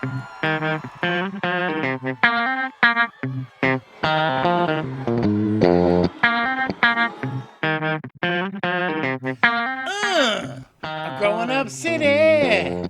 A growing up city.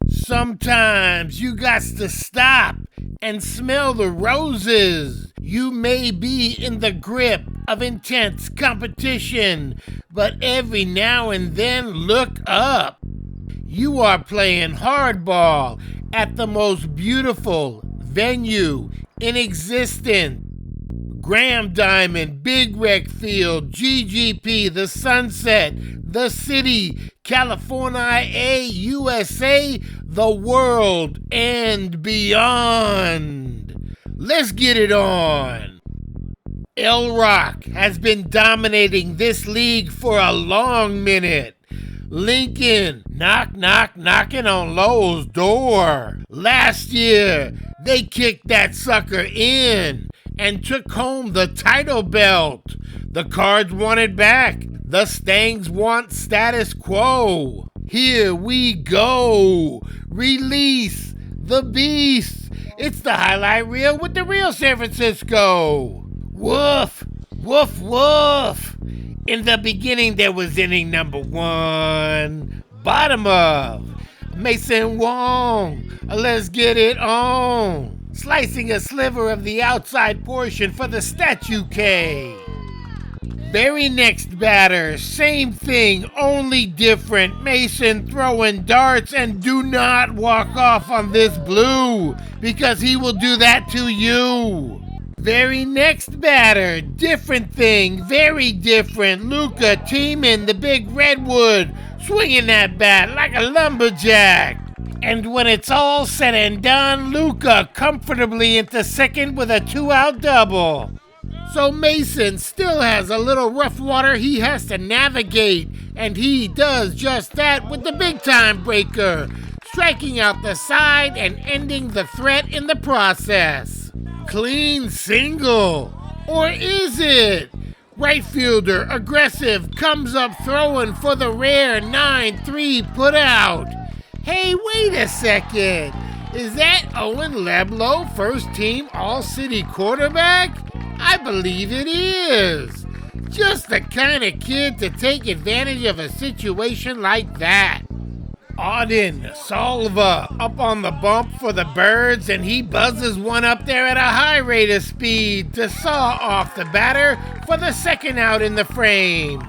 Sometimes you got to stop and smell the roses. You may be in the grip of intense competition, but every now and then look up. You are playing hardball at the most beautiful venue in existence. Graham Diamond, Big Rec Field, GGP, the Sunset, the City, California, USA, the world, and beyond. Let's get it on. El Rock has been dominating this league for a long minute. Lincoln, knocking on Lowell's door. Last year, they kicked that sucker in and took home the title belt. The Cards want it back. The Stangs want status quo. Here we go. Release the beast. It's the highlight reel with the real San Francisco. Woof, woof, woof. In the beginning, there was inning number 1. Bottom of Mason Wong. Let's get it on. Slicing a sliver of the outside portion for the statue K. Very next batter, same thing, only different. Mason throwing darts, and do not walk off on this blue, because he will do that to you. Very next batter, different thing, very different. Luca teaming the big redwood, swinging that bat like a lumberjack. And when it's all said and done, Luca comfortably into second with a 2-out double. So Mason still has a little rough water he has to navigate, and he does just that with the big-time breaker, striking out the side and ending the threat in the process. Clean single. Or is it? Right fielder, aggressive, comes up throwing for the rare 9-3 put out. Hey, wait a second. Is that Owen Leblow, first team All-City quarterback? I believe it is. Just the kind of kid to take advantage of a situation like that. Auden Salva up on the bump for the Birds, and he buzzes one up there at a high rate of speed to saw off the batter for the second out in the frame.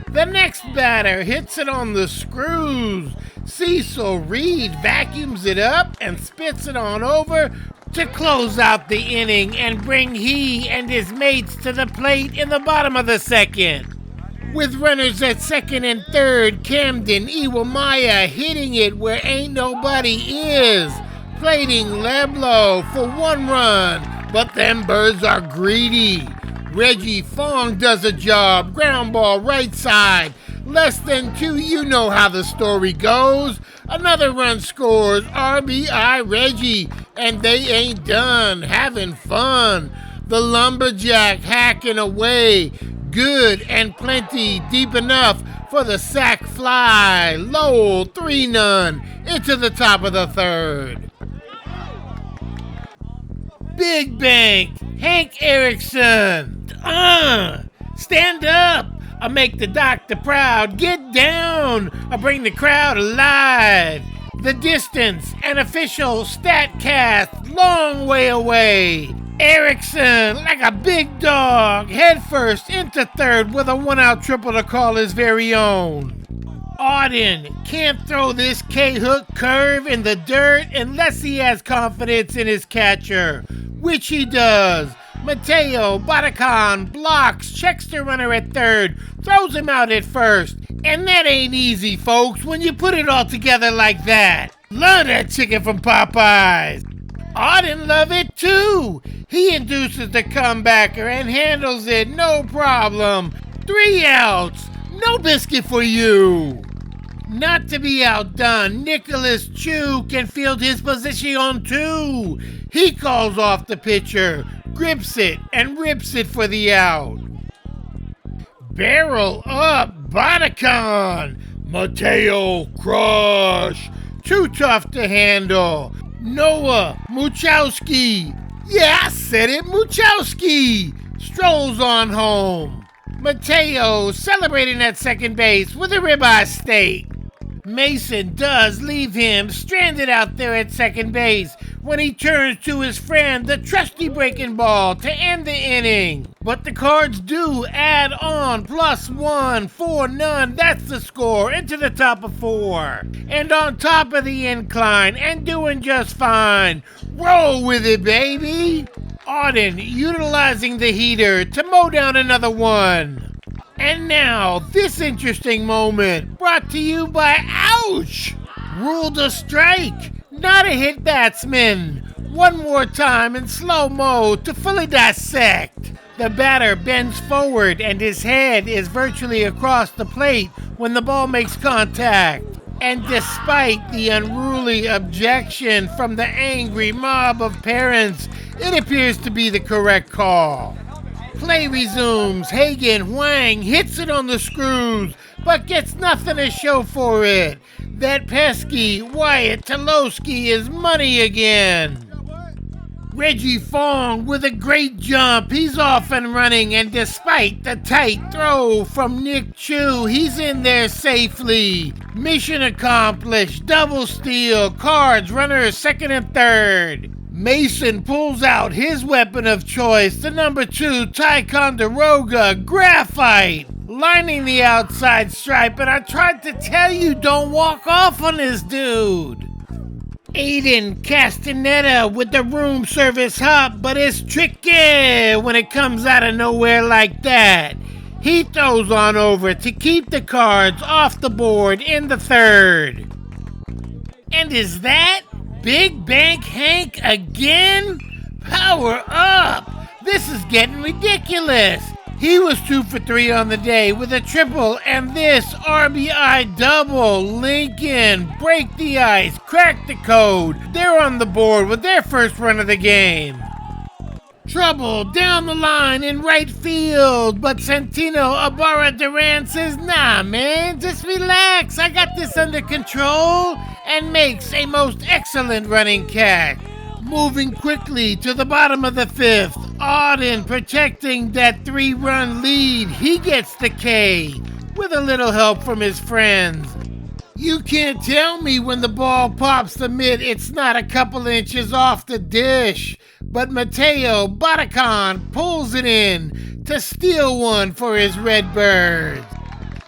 The next batter hits it on the screws. Cecil Reed vacuums it up and spits it on over to close out the inning and bring he and his mates to the plate in the bottom of the second. With runners at second and third, Camden Iwamaya hitting it where ain't nobody is, plating Leblow for 1 run, but them Birds are greedy. Reggie Fong does a job, ground ball right side, less than 2, you know how the story goes. Another run scores, RBI Reggie, and they ain't done having fun. The lumberjack hacking away, good and plenty, deep enough for the sac fly. Lowell 3-0 into the top of the third. Big Bank, Hank Erickson. Stand up. I make the doctor proud. Get down. I bring the crowd alive. The distance, an official StatCast, long way away. Erickson, like a big dog, head first into third with a 1-out triple to call his very own. Auden can't throw this K-hook curve in the dirt unless he has confidence in his catcher, which he does. Mateo Batacan blocks, checks the runner at third, throws him out at first. And that ain't easy, folks, when you put it all together like that. Love that chicken from Popeyes. Auden love it too. He induces the comebacker and handles it no problem. 3 outs, no biscuit for you. Not to be outdone, Nicholas Chu can field his position too. He calls off the pitcher. grips it and rips it for the out. Barrel up, Bodicon. Mateo crush. Too tough to handle. Noah Muchowski. Yeah, I said it, Muchowski. Strolls on home. Mateo celebrating at second base with a ribeye steak. Mason does leave him stranded out there at second base when he turns to his friend, the trusty breaking ball, to end the inning. But the Cards do add on +1 for none. That's the score into the top of 4. And on top of the incline and doing just fine. Roll with it, baby. Auden utilizing the heater to mow down another one. And now, this interesting moment, brought to you by Ouch! Ruled a strike, not a hit batsman. One more time in slow-mo to fully dissect. The batter bends forward and his head is virtually across the plate when the ball makes contact. And despite the unruly objection from the angry mob of parents, it appears to be the correct call. Play resumes. Hagen Huang hits it on the screws, but gets nothing to show for it. That pesky Wyatt Tulowski is money again. Reggie Fong with a great jump. He's off and running, and despite the tight throw from Nick Chu, he's in there safely. Mission accomplished. Double steal. Cards, runners second and third. Mason pulls out his weapon of choice, the number 2 Ticonderoga Graphite, lining the outside stripe, and I tried to tell you, don't walk off on this dude. Aiden Castaneda with the room service hop, but it's tricky when it comes out of nowhere like that. He throws on over to keep the Cards off the board in the third. And is that Big Bank Hank again? Power up! This is getting ridiculous. He was 2 for 3 on the day with a triple and this RBI double. Lincoln break the ice, crack the code. They're on the board with their first run of the game. Trouble down the line in right field, but Santino Ibarra Duran says, nah man, just relax, I got this under control, and makes a most excellent running catch. Moving quickly to the bottom of the 5th, Auden protecting that 3-run lead. He gets the K with a little help from his friends. You can't tell me when the ball pops the mitt it's not a couple inches off the dish. But Mateo Bodicon pulls it in to steal one for his Redbirds.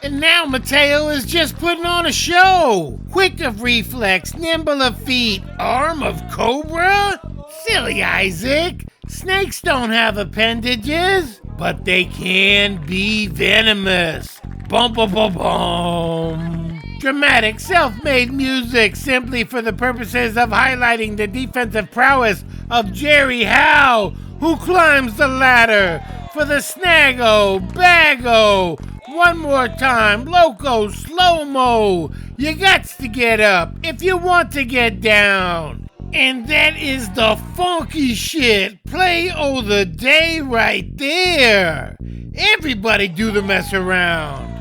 And now Mateo is just putting on a show. Quick of reflex, nimble of feet, arm of cobra? Silly Isaac. Snakes don't have appendages, but they can be venomous. Bum bum bum bum. Dramatic self-made music simply for the purposes of highlighting the defensive prowess of Jerry Howe, who climbs the ladder for the snag-o, bag-o. One more time, loco, slow-mo. You gots to get up if you want to get down. And that is the funky shit play o' the day right there. Everybody do the mess around.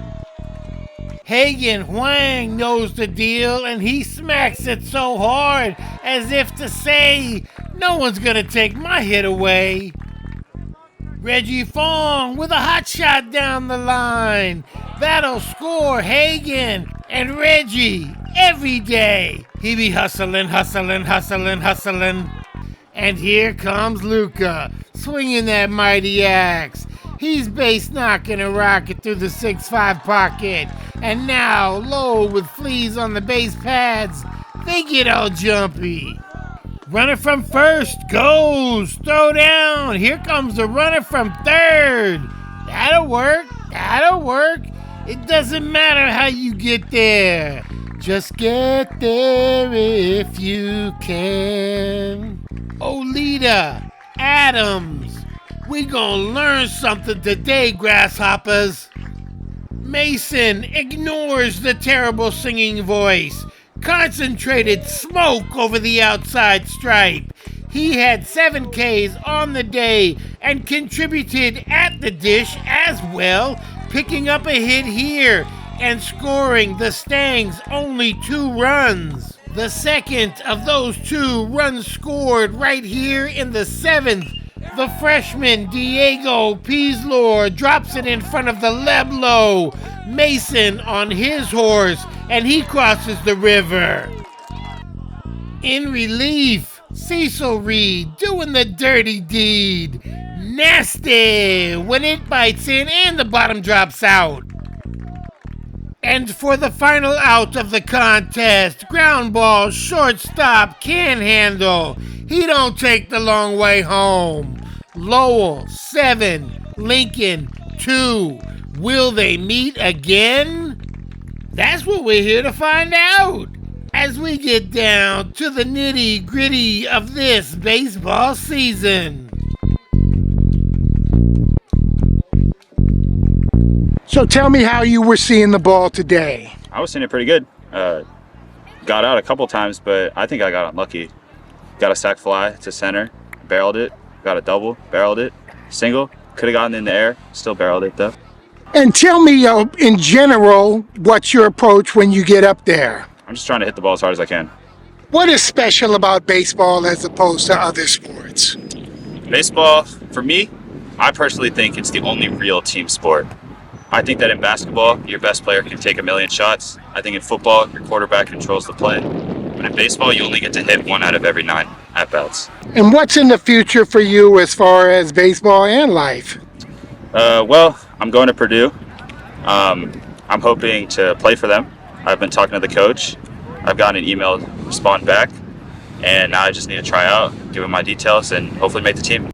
Hagen Huang knows the deal, and he smacks it so hard as if to say, no one's gonna take my hit away. Reggie Fong with a hot shot down the line. That'll score Hagen and Reggie every day. He be hustling, hustling, hustling, hustling. And here comes Luca, swinging that mighty axe. He's base knocking a rocket through the 6'5" pocket. And now, Lowell with fleas on the base pads. They get all jumpy. Runner from first goes. Throw down. Here comes the runner from third. That'll work. That'll work. It doesn't matter how you get there. Just get there if you can. Olita, Adams. We gonna learn something today, grasshoppers. Mason ignores the terrible singing voice. Concentrated smoke over the outside stripe. He had 7 Ks on the day and contributed at the dish as well, picking up a hit here and scoring the Stangs only 2 runs. The second of those 2 runs scored right here in the 7th. The freshman Diego Peaslor drops it in front of the Leblow. Mason on his horse, and he crosses the river. In relief, Cecil Reed doing the dirty deed. Nasty when it bites in and the bottom drops out. And for the final out of the contest, ground ball, shortstop, can handle. He don't take the long way home. Lowell, 7, Lincoln, 2. Will they meet again? That's what we're here to find out as we get down to the nitty-gritty of this baseball season. So tell me how you were seeing the ball today. I was seeing it pretty good. Got out a couple times, but I think I got unlucky. Got a sac fly to center, barreled it, got a double, barreled it, single, could have gotten in the air, still barreled it though. And tell me, in general, what's your approach when you get up there? I'm just trying to hit the ball as hard as I can. What is special about baseball as opposed to other sports? Baseball, for me, I personally think it's the only real team sport. I think that in basketball, your best player can take 1,000,000 shots. I think in football, your quarterback controls the play. But in baseball, you only get to hit 1 out of every 9 at-bats. And what's in the future for you as far as baseball and life? Well, I'm going to Purdue. I'm hoping to play for them. I've been talking to the coach. I've gotten an email respond back. And now I just need to try out, give him my details, and hopefully make the team.